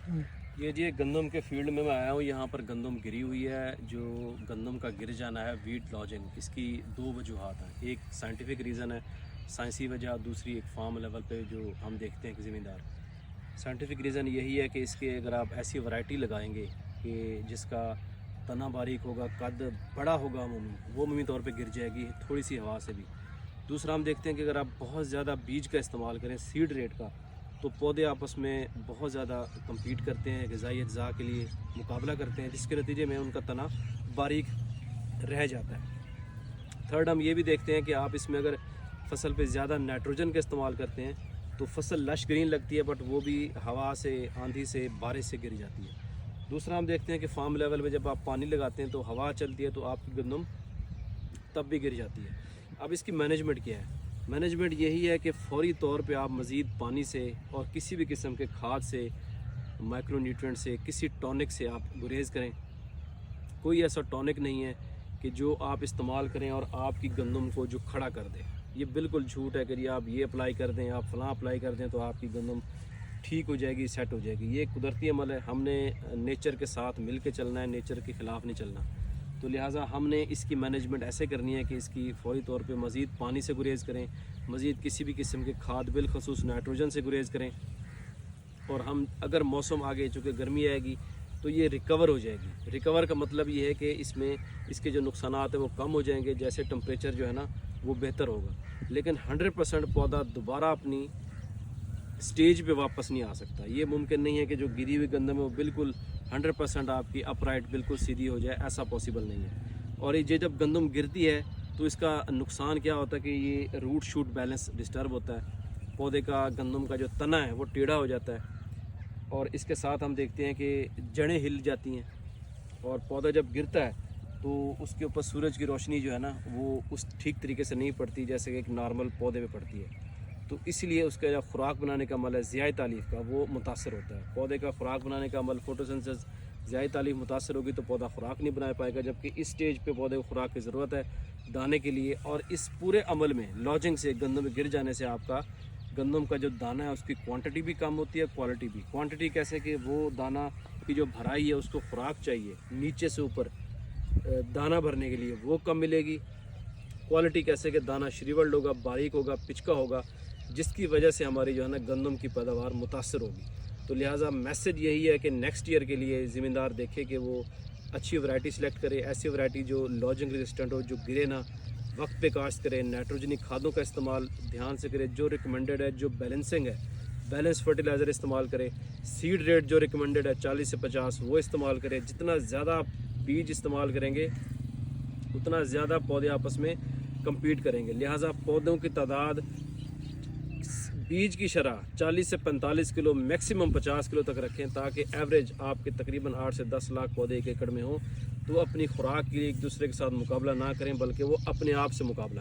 ये जी गंदम के फील्ड में मैं आया हूँ। यहाँ पर गंदम गिरी हुई है। जो गंदम का गिर जाना है वीट लॉजिंग, इसकी दो वजूहात हैं। एक साइंटिफिक रीज़न है, साइंसी वजह। दूसरी एक फार्म लेवल पे जो हम देखते हैं कि ज़मींदार। साइंटिफिक रीज़न यही है कि इसके अगर आप ऐसी वैरायटी लगाएंगे कि जिसका तना बारीक होगा, कद बड़ा होगा, वो अमूमी तौर पे गिर जाएगी थोड़ी सी हवा से भी। दूसरा हम देखते हैं कि अगर आप बहुत ज़्यादा बीज का इस्तेमाल करें, सीड रेट का, तो पौधे आपस में बहुत ज़्यादा कम्पीट करते हैं, ग़िज़ाई अज्जा के लिए मुकाबला करते हैं, जिसके नतीजे में उनका तना बारीक रह जाता है। थर्ड, हम ये भी देखते हैं कि आप इसमें अगर फसल पे ज़्यादा नाइट्रोजन का इस्तेमाल करते हैं तो फसल लश ग्रीन लगती है, बट वो भी हवा से, आंधी से, बारिश से गिर जाती है। दूसरा हम देखते हैं कि फार्म लेवल पे जब आप पानी लगाते हैं तो हवा चलती है तो आपकी गंदम तब भी गिर जाती है। अब इसकी मैनेजमेंट क्या है? मैनेजमेंट यही है कि फौरी तौर पे आप मज़ीद पानी से और किसी भी किस्म के खाद से, माइक्रोन्यूट्रिएंट से, किसी टॉनिक से आप गुरेज करें। कोई ऐसा टॉनिक नहीं है कि जो आप इस्तेमाल करें और आपकी गंदम को जो खड़ा कर दे। ये बिल्कुल झूठ है कि आप ये अप्लाई कर दें, आप फलां अप्लाई कर दें तो आपकी गंदम ठीक हो जाएगी, सेट हो जाएगी। ये कुदरती अमल है। हमने नेचर के साथ मिल के चलना है, नेचर के ख़िलाफ़ नहीं चलना। तो लिहाजा हमने इसकी मैनेजमेंट ऐसे करनी है कि इसकी फ़ौरी तौर पे मज़ीद पानी से गुरेज करें, मज़ीद किसी भी किस्म के खाद, बिलखसूस नाइट्रोजन से गुरेज करें। और हम अगर मौसम आगे, चूँकि गर्मी आएगी, तो ये रिकवर हो जाएगी। रिकवर का मतलब ये है कि इसमें इसके जो नुकसानात हैं वो कम हो जाएंगे, जैसे टेम्परेचर जो है ना वो बेहतर होगा। लेकिन 100% पौधा दोबारा अपनी स्टेज पे वापस नहीं आ सकता। ये मुमकिन नहीं है कि जो गिरी हुई गंदम है वो बिल्कुल 100% आपकी अपराइट बिल्कुल सीधी हो जाए, ऐसा पॉसिबल नहीं है। और ये जब गंदम गिरती है तो इसका नुकसान क्या होता है कि ये रूट शूट बैलेंस डिस्टर्ब होता है, पौधे का, गंदम का जो तना है वो टेढ़ा हो जाता है। और इसके साथ हम देखते हैं कि जड़ें हिल जाती हैं, और पौधा जब गिरता है तो उसके ऊपर सूरज की रोशनी जो है ना वो उस ठीक तरीके से नहीं पड़ती जैसे कि एक नॉर्मल पौधे पे पड़ती है। तो इसलिए उसका जो खुराक बनाने का अमल है ज़ियाई तालीफ का, वो मुतासर होता है। पौधे का खुराक बनाने का अमल, फोटोसिंथेसिस, ज़ियाई तालीफ मुतासर होगी तो पौधा खुराक नहीं बना पाएगा। जबकि इस स्टेज पे पौधे को खुराक की ज़रूरत है दाने के लिए। और इस पूरे अमल में लॉजिंग से, गंदम में गिर जाने से आपका गंदम का जो दाना है उसकी क्वांटिटी भी कम होती है, क्वालिटी भी। क्वांटिटी कैसे कि वो दाना की जो भराई है उसको खुराक चाहिए नीचे से ऊपर दाना भरने के लिए, वो कम मिलेगी। क्वालिटी कैसे कि दाना श्रीवल्ड होगा, बारीक होगा, पिचका होगा, जिसकी वजह से हमारी जो है ना गंदम की पैदावार मुतासर होगी। तो लिहाजा मैसेज यही है कि नेक्स्ट ईयर के लिए ज़मींदार देखे कि वो अच्छी वैरायटी सेलेक्ट करे, ऐसी वैरायटी जो लॉजिंग रेजिस्टेंट हो, जो गिरे ना, वक्त पे काश्त करे, नाइट्रोजनी खादों का इस्तेमाल ध्यान से करे जो रिकमेंडेड है, जो बैलेंसिंग है, बैलेंस फर्टिलाइज़र इस्तेमाल करे। सीड रेट जो रिकमेंडेड है 40 से 50 वो इस्तेमाल करें। जितना ज़्यादा बीज इस्तेमाल करेंगे उतना ज़्यादा पौधे आपस में कम्पीट करेंगे। लिहाजा पौधों की तादाद, बीज की शरह 40 से 45 किलो, मैक्सिमम 50 किलो तक रखें, ताकि एवरेज आपके तकरीबन 8 से 10 लाख पौधे एक एकड़ में हों। तो अपनी खुराक के लिए एक दूसरे के साथ मुकाबला ना करें, बल्कि वो अपने आप से मुकाबला